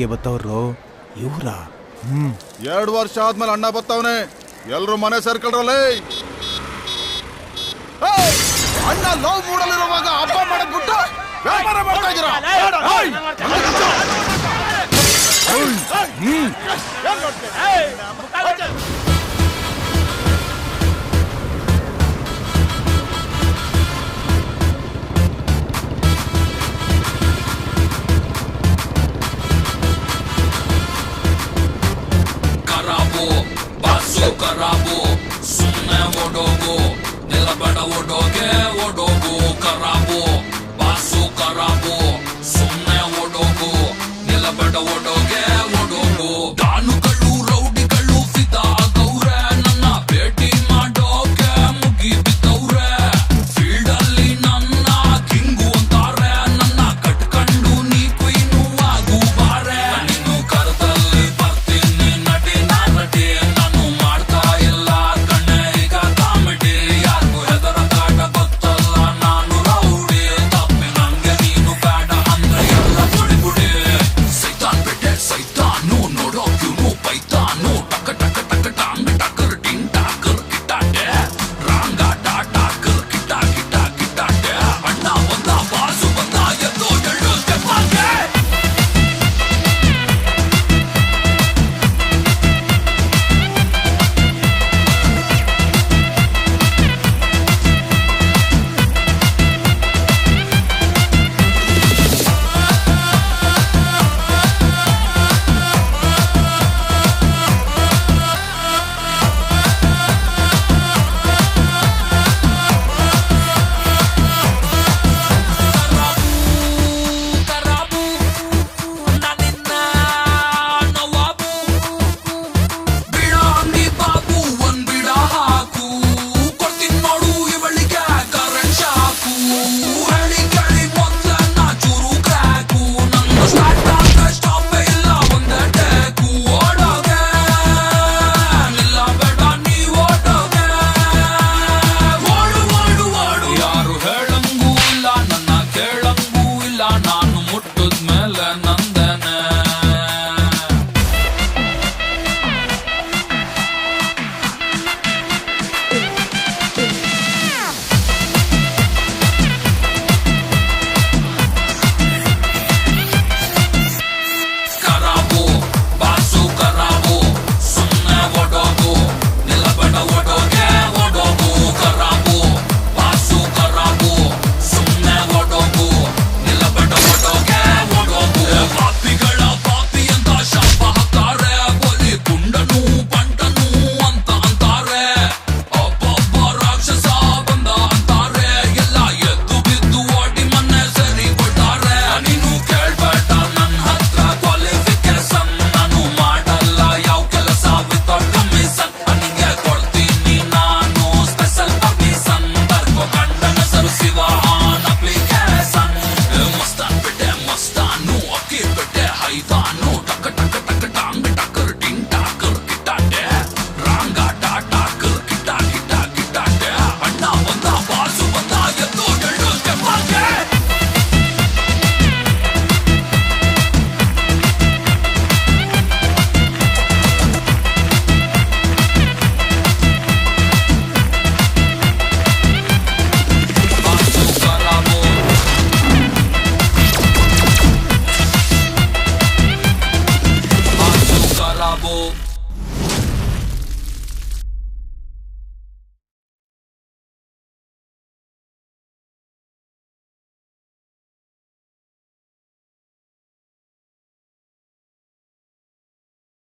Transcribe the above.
ಬೆಳಿಗ್ಗೆ ಬತ್ತವ್ರು ಇವ್ರ. 2 ವರ್ಷ ಆದ್ಮೇಲೆ ಅಣ್ಣ ಬತ್ತವನೆ, ಎಲ್ರು ಮನೆ ಸೇರ್ಕೊಳ್ರಲ್ಲೇ. ಅಣ್ಣ ಲವ್ ಮೂಡಲಿರುವಾಗ ಹಬ್ಬ ಮಾಡದ್ಬಿಟ್ಟು ವ್ಯಾಪಾರ ಮಾಡ್ತಾ ಇದ್ದೀರಾ? ಕರಾಬು ಸುಮ್ಮನೆ ಓಡೋಗು, ನಿಲ್ಲಬೇಡ ಓಡೋಗೆ ಓಡೋಗು. ಕರಾಬು ಬಾಸು ಕರಾಬು ಸುಮ್ಮನೆ ಓಡೋಗು, ನಿಲ್ಲಬೇಡ ಓಡೋಗೆ ಓಡೋಗು. ಗಾನುಗಳು ರೌಡಿಗಳು ಫಿದಾ ಆಗವ್ರೆ, ನನ್ನ ಭೇಟಿ ಮಾಡೋಕೆ ಮುಗಿ ಬಿದ್ದವ್ರೆ. ಫೀಲ್ಡ್ ಅಲ್ಲಿ ನನ್ನ ಕಿಂಗು ಅಂತಾರೆ, ನನ್ನ ಕಟ್ಕೊಂಡು ನೀ ಕ್ವೀನು ಆಗು ಬಾರೆ. ನೀನು ಕರದಲ್ಲಿ ಬರ್ತೀನಿ ನಟಿ ನಟಿ, ನಾನು ಮಾಡ್ತಾ ಇಲ್ಲ ಕಣ್ಣೆ ಈಗ ಕಾಮಿಡಿ. ಯಾರಿಗೂ ಹೆದರ ಕಾಟ ಗೊತ್ತಲ್ಲ ನಾನು ರೌಡಿ, ತಪ್ಪಿ ನಂಗೆ ನೀನು ಬೇಡ ಅಂದ್ರೆ ಎಲ್ಲ ಬುಡಿ ಬುಡಿ. ಸೈತಾನ್ ಬಿಟ್ಟೆ ಸೈತಾನು ನೋಡೋಕ್ಯೂನು ಪೈತಾನು, ಟಕ ಟಕ ಟಕ ಟಾಂಗ್ ಟಕರ್ ಟಿಂಗ್ ಟಾಕರ್ ಕಿಟ್ಟಾಟೆ, ರಾಂಗ ಟಾಟಾಕರ್ ಕಿಟ್ಟ ಕಿಟ್ಟ ಕಿಟ್ಟಾಟೆ. ಅಣ್ಣ ಬಂದ ಬಾಸು ಬಂದ ಎದ್ದು ಎಳ್ಳು ಸ್ಟೆಪ್ಪಾಗೆ. ಕರಾಬು ನನ್ನಿನ್ನ ನವಾಬು, ಬಿಡ ಅಂದಿ ಬಾಬು ಒಂದ್ ಬಿಡ ಹಾಕು. ಕೊಡ್ತೀನಿ ನೋಡು ಇವಳಿಗೆ ಕರೆಂಟ್ ಶಾಕು, ಹೇಳಿ ಕೇಳಿ ಮೊದ್ಲ ನಾ ಚೂರು ಕ್ರ್ಯಾಕು. ನನ್ನ ಸ್ಟಾರ್ಟ್ ಆದ್ರೆ ಸ್ಟಾಪ್ ಇಲ್ಲ ಒಂದೇ ಟೇಕು. ಓಡೋಗೆ ನಿಲ್ಲಬೇಡ ನೀ ಓಡೋಗೆ, ಓಡು ಓಡು ಓಡು. ಯಾರು ಹೇಳಂಗೂ ಇಲ್ಲ ನನ್ನ ಕೇಳಂಗೂ ಇಲ್ಲ, ನಾನು ಮುಟ್ಟಿದ್ಮೇಲೆ ನಂದೇನೆ. ಕರಾಬು ಬಾಸು ಕರಾಬು ಸುಮ್ಮನೆ ಓಡೋಗು, ನಿಲ್ಲಬೇಡ ಓಡೋಗೆ ಓಡೋಗು. ಕರಾಬು ಬಾಸು ಕರಾಬು ಸುಮ್ಮನೆ ಓಡೋಗು, ನಿಲ್ಲಬೇಡ ಓಡೋಗೆ ಓಡೋಗು. ಪಾಪಿಗಳ ಪಾಪಿ ಅಂತ ಶಾಪ ಹಾಕ್ತಾರೆ, ಬಲಿ ಗುಂಡನು ಬಂಟನು ಅಂತ ಅಂತಾರೆ. ಒಬ್ಬೊಬ್ಬ ರಾಕ್ಷಸ ಬಂದ ಅಂತಾರೆ, ಎಲ್ಲ ಎದ್ದು ಬಿದ್ದು ಓಡಿ ಮನೆ ಸರಿ ಕೊಡ್ತಾರೆ. ನೀನು ಕೇಳ್ಬೇಡ ನನ್ನ ಹತ್ರ ಕ್ವಾಲಿಫಿಕೇಶನ್, ನಾನು ಮಾಡಲ್ಲ ಯಾವ ಕೆಲಸ ವಿತೌಟ್ ಕಮಿಷನ್. ನಿಂಗೆ ಕೊಡ್ತೀನಿ ನಾನು ಸ್ಪೆಷಲ್ ಪರ್ಮಿಷನ್, ಬರ್ಕೋ ಗಂಡನ ಹೆಸರು ಶಿವ ಆನ್ ಅಪ್ಲಿಕೇಶನ್. ಮಸ್ತಾನ್ ಬಿಟ್ಟೆ ಮಸ್ತಾನು, ಅಕ್ಕಿ ಬಿಟ್ಟೆ ಹೈದಾನು, ಟಕ ಟಕ ಟಕ ಟಾಂಗ್ ಟಕರ್ ಟಿಂಗ್ ಟಾಕರ್ ಕಿಟ್ಟಾಟೆ, ರಾಂಗ ಟಾಟಾಕರ್ ಕಿಟ್ಟ ಕಿಟ್ಟ ಕಿಟ್ಟಾಟೆ. ಅಣ್ಣ ಬಂದ ಬಾಸು ಬಂದ ಎದ್ದು ಎಳ್ಳು ಸ್ಟೆಪ್ಪಾಗೆ. Boss ಕರಾಬು boss ಕರಾಬು